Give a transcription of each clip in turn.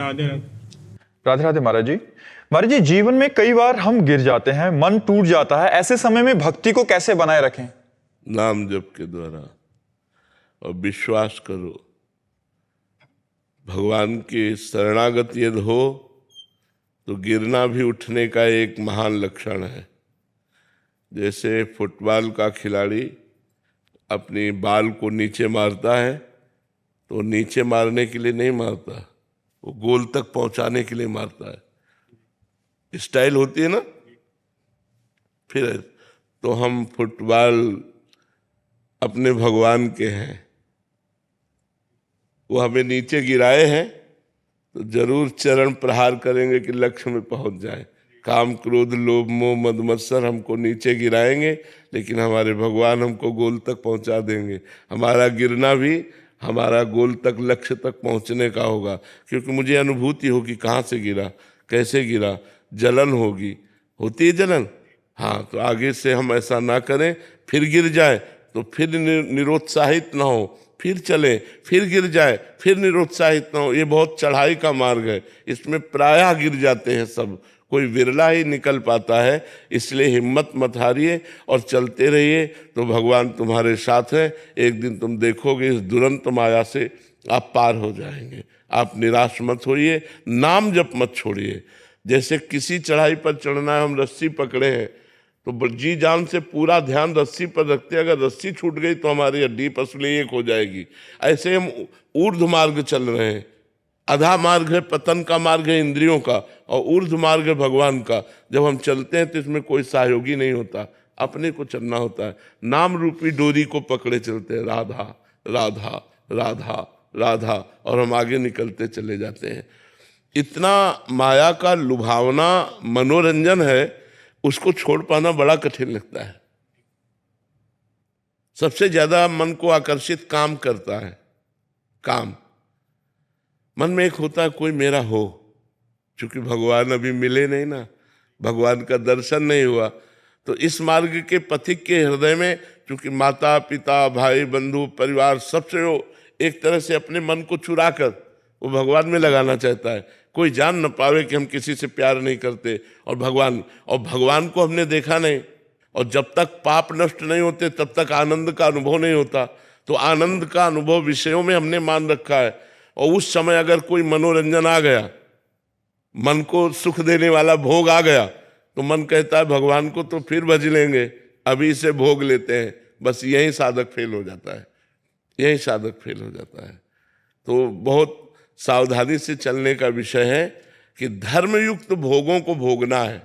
राधे राधे। राधे राधे महाराज जी जीवन में कई बार हम गिर जाते हैं, मन टूट जाता है। ऐसे समय में भक्ति को कैसे बनाए रखें? नाम जप के द्वारा, और विश्वास करो। भगवान की शरणागत यदि हो तो गिरना भी उठने का एक महान लक्षण है। जैसे फुटबॉल का खिलाड़ी अपनी बाल को नीचे मारता है तो नीचे मारने के लिए नहीं मारता, वो गोल तक पहुंचाने के लिए मारता है। स्टाइल होती है ना। फिर तो हम फुटबॉल अपने भगवान के हैं, वो हमें नीचे गिराए हैं तो जरूर चरण प्रहार करेंगे कि लक्ष्य में पहुंच जाए। काम क्रोध लोभ मोह मद मत्सर हमको नीचे गिराएंगे, लेकिन हमारे भगवान हमको गोल तक पहुंचा देंगे। हमारा गिरना भी हमारा गोल तक, लक्ष्य तक पहुंचने का होगा, क्योंकि मुझे अनुभूति होगी कहाँ से गिरा, कैसे गिरा। जलन होगी, होती है जलन। हाँ, तो आगे से हम ऐसा ना करें, फिर गिर जाए तो फिर निरुत्साहित ना हो, फिर चले, फिर गिर जाए, फिर निरुत्साहित ना हो। ये बहुत चढ़ाई का मार्ग है, इसमें प्रायः गिर जाते हैं सब, कोई विरला ही निकल पाता है। इसलिए हिम्मत मत हारिए और चलते रहिए, तो भगवान तुम्हारे साथ हैं। एक दिन तुम देखोगे इस दुरंत माया से आप पार हो जाएंगे। आप निराश मत होइए, नाम जप मत छोड़िए। जैसे किसी चढ़ाई पर चढ़ना है, हम रस्सी पकड़े हैं तो जी जान से पूरा ध्यान रस्सी पर रखते हैं। अगर रस्सी छूट गई तो हमारी हड्डी पसली एक हो जाएगी। ऐसे हम ऊर्ध्व मार्ग चल रहे हैं। आधा मार्ग है पतन का मार्ग है इंद्रियों का, और ऊर्ध्व मार्ग है भगवान का। जब हम चलते हैं तो इसमें कोई सहयोगी नहीं होता, अपने को चलना होता है। नाम रूपी डोरी को पकड़े चलते हैं, राधा राधा राधा राधा, और हम आगे निकलते चले जाते हैं। इतना माया का लुभावना मनोरंजन है, उसको छोड़ पाना बड़ा कठिन लगता है। सबसे ज्यादा मन को आकर्षित काम करता है। काम मन में एक होता है कोई मेरा हो, क्योंकि भगवान अभी मिले नहीं ना, भगवान का दर्शन नहीं हुआ। तो इस मार्ग के पथिक के हृदय में, क्योंकि माता पिता भाई बंधु परिवार सबसे वो एक तरह से अपने मन को चुरा कर वो भगवान में लगाना चाहता है। कोई जान न पावे कि हम किसी से प्यार नहीं करते, और भगवान को हमने देखा नहीं। और जब तक पाप नष्ट नहीं होते तब तक आनंद का अनुभव नहीं होता। तो आनंद का अनुभव विषयों में हमने मान रखा है, और उस समय अगर कोई मनोरंजन आ गया, मन को सुख देने वाला भोग आ गया, तो मन कहता है भगवान को तो फिर भज लेंगे, अभी से भोग लेते हैं। बस यही साधक फेल हो जाता है, यही साधक फेल हो जाता है। तो बहुत सावधानी से चलने का विषय है कि धर्मयुक्त भोगों को भोगना है।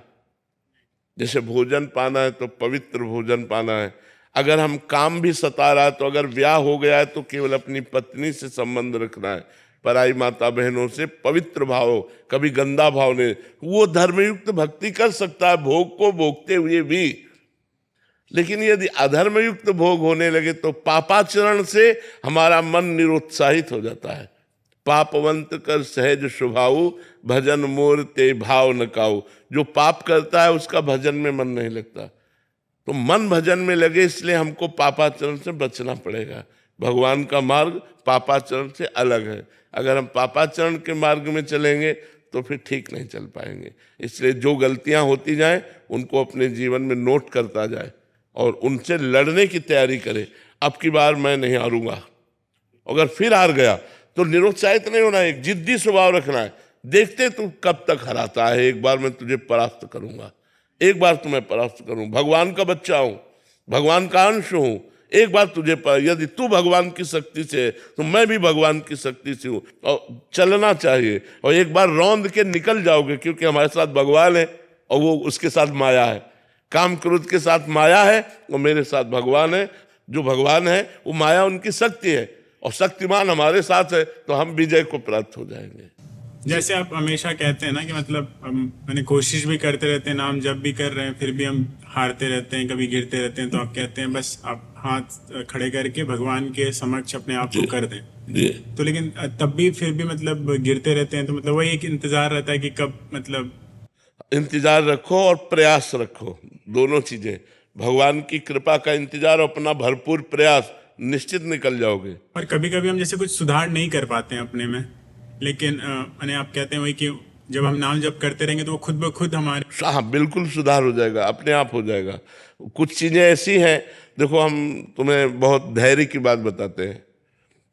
जैसे भोजन पाना है तो पवित्र भोजन पाना है। अगर हम काम भी सता रहा है, तो अगर ब्याह हो गया है तो केवल अपनी पत्नी से संबंध रखना है, पराई माता बहनों से पवित्र भाव, कभी गंदा भाव नहीं। वो धर्मयुक्त भक्ति कर सकता है भोग को भोगते हुए भी। लेकिन यदि अधर्मयुक्त भोग होने लगे तो पापाचरण से हमारा मन निरुत्साहित हो जाता है। पापवंत कर सहज स्वभाव, भजन मोर ते भाव न काऊ। जो पाप करता है उसका भजन में मन नहीं लगता। तो मन भजन में लगे, इसलिए हमको पापाचरण से बचना पड़ेगा। भगवान का मार्ग पापाचरण से अलग है। अगर हम पापाचरण के मार्ग में चलेंगे तो फिर ठीक नहीं चल पाएंगे। इसलिए जो गलतियां होती जाएं उनको अपने जीवन में नोट करता जाए और उनसे लड़ने की तैयारी करे। अब की बार मैं नहीं हारूंगा। अगर फिर हार गया तो निरुत्साहित नहीं होना, एक जिद्दी स्वभाव रखना है। देखते तू कब तक हराता है, एक बार मैं तुझे परास्त करूंगा, एक बार तुम्हें परास्त करूं। भगवान का बच्चा हूं, भगवान का अंश हूं, एक बार तुझे यदि तू भगवान की शक्ति से है तो मैं भी भगवान की शक्ति से हूं। और चलना चाहिए, और एक बार रौंद के निकल जाओगे, क्योंकि हमारे साथ भगवान है और वो उसके साथ माया है। काम क्रोध के साथ माया है और मेरे साथ भगवान है। जो भगवान है वो माया उनकी शक्ति है, और शक्तिमान हमारे साथ है, तो हम विजय को प्राप्त हो जाएंगे। जैसे आप हमेशा कहते हैं ना कि मतलब हम मैंने कोशिश भी करते रहते हैं, नाम जब भी कर रहे हैं, फिर भी हम हारते रहते हैं, कभी गिरते रहते हैं। तो आप कहते हैं बस आप हाथ खड़े करके भगवान के समक्ष अपने आप को कर दें। तो लेकिन तब भी फिर भी मतलब गिरते रहते हैं। तो मतलब वही एक इंतजार रहता है कि कब, मतलब इंतजार रखो और प्रयास रखो, दोनों चीजें। भगवान की कृपा का इंतजार और अपना भरपूर प्रयास, निश्चित निकल जाओगे। और कभी कभी हम जैसे कुछ सुधार नहीं कर पाते हैं अपने में, लेकिन मैंने आप कहते हैं वही कि जब हम नाम जप करते रहेंगे तो वो खुद ब खुद हमारे हाँ बिल्कुल सुधार हो जाएगा, अपने आप हो जाएगा। कुछ चीजें ऐसी हैं, देखो हम तुम्हें बहुत धैर्य की बात बताते हैं,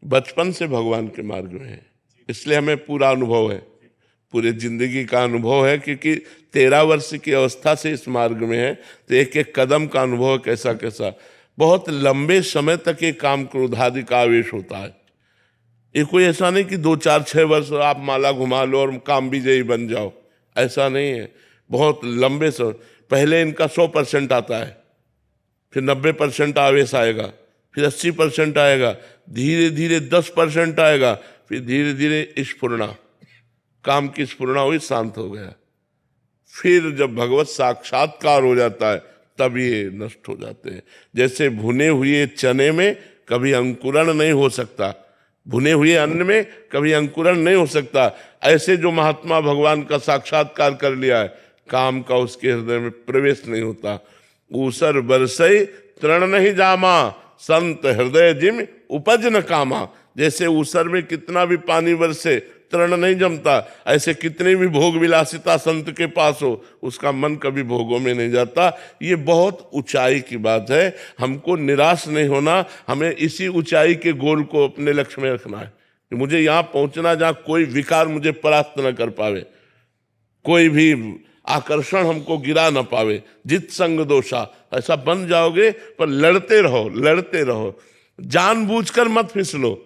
बचपन से भगवान के मार्ग में है, इसलिए हमें पूरा अनुभव है, पूरे जिंदगी का अनुभव है, क्योंकि 13 वर्ष की अवस्था से इस मार्ग में है, तो एक एक कदम का अनुभव है कैसा कैसा। बहुत लंबे समय तक ये काम क्रोध आदि का आवेश होता है। ये कोई ऐसा नहीं कि 2 4 6 वर्ष आप माला घुमा लो और काम विजयी बन जाओ, ऐसा नहीं है। बहुत लंबे समय, पहले इनका 100% आता है, फिर 90% आवेश आएगा, फिर 80% आएगा, धीरे धीरे 10% आएगा, फिर धीरे धीरे स्फुरना, काम की स्फुरना हुई, शांत हो गया। फिर जब भगवत साक्षात्कार हो जाता है तब ये नष्ट हो जाते हैं। जैसे भुने हुए चने में कभी अंकुरण नहीं हो सकता, भुने हुए अन्न में कभी अंकुरण नहीं हो सकता, ऐसे जो महात्मा भगवान का साक्षात्कार कर लिया है, काम का उसके हृदय में प्रवेश नहीं होता। ऊसर बरसई तृण नहीं जामा, संत हृदय जिम उपज न कामा। जैसे ऊसर में कितना भी पानी बरसे तृण नहीं जमता, ऐसे कितनी भी भोग विलासिता संत के पास हो, उसका मन कभी भोगों में नहीं जाता। ये बहुत ऊंचाई की बात है, हमको निराश नहीं होना, हमें इसी ऊंचाई के गोल को अपने लक्ष्य में रखना है कि मुझे यहाँ पहुंचना जहाँ कोई विकार मुझे परास्त न कर पावे, कोई भी आकर्षण हमको गिरा न पावे, जित संग दोषा, ऐसा बन जाओगे। पर लड़ते रहो, लड़ते रहो, जानबूझकर मत फिसलो।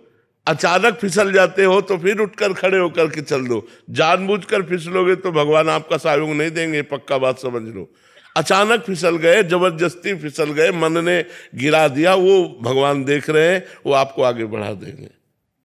अचानक फिसल जाते हो तो फिर उठकर खड़े होकर के चल दो। जानबूझकर फिसलोगे तो भगवान आपका सहयोग नहीं देंगे, पक्का बात समझ लो। अचानक फिसल गए, जबरदस्ती फिसल गए, मन ने गिरा दिया, वो भगवान देख रहे हैं, वो आपको आगे बढ़ा देंगे।